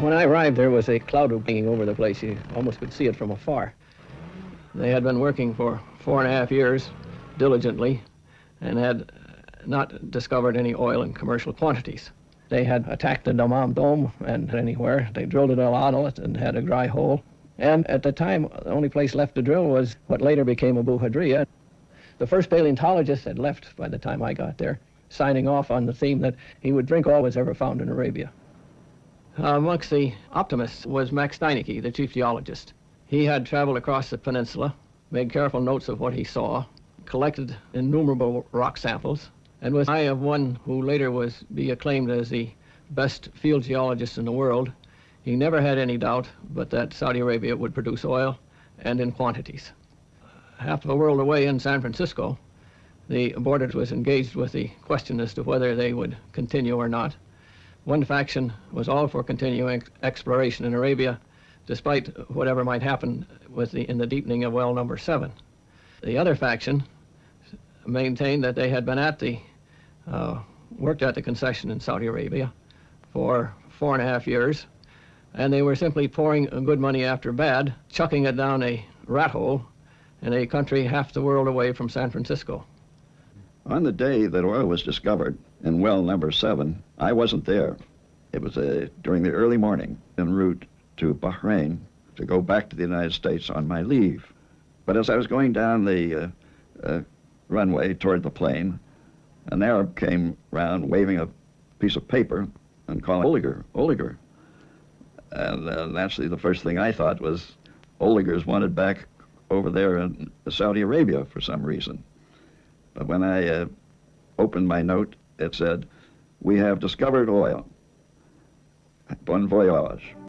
When I arrived, there was a cloud hanging over the place. You almost could see it from afar. They had been working for 4.5 years diligently and had not discovered any oil in commercial quantities. They had attacked the Dammam Dome and anywhere. They drilled it all out of it and had a dry hole. And at the time, the only place left to drill was what later became Abu Hadriya. The first paleontologist had left by the time I got there, signing off on the theme that he would drink all was ever found in Arabia. Amongst the optimists was Max Steinecke, the chief geologist. He had traveled across the peninsula, made careful notes of what he saw, collected innumerable rock samples, and with the eye of one who later was be acclaimed as the best field geologist in the world, he never had any doubt but that Saudi Arabia would produce oil, and in quantities. Half of a world away in San Francisco, the board was engaged with the question as to whether they would continue or not. One faction was all for continuing exploration in Arabia, despite whatever might happen in the deepening of well number 7. The other faction maintained that they had been worked at the concession in Saudi Arabia for 4.5 years, and they were simply pouring good money after bad, chucking it down a rat hole in a country half the world away from San Francisco. On the day that oil was discovered in well number 7, I wasn't there. It was during the early morning en route to Bahrain to go back to the United States on my leave. But as I was going down the runway toward the plane, an Arab came round waving a piece of paper and calling Oliger. And naturally the first thing I thought was Oliger's wanted back over there in Saudi Arabia for some reason. But when I opened my note, it said, "We have discovered oil. Bon voyage."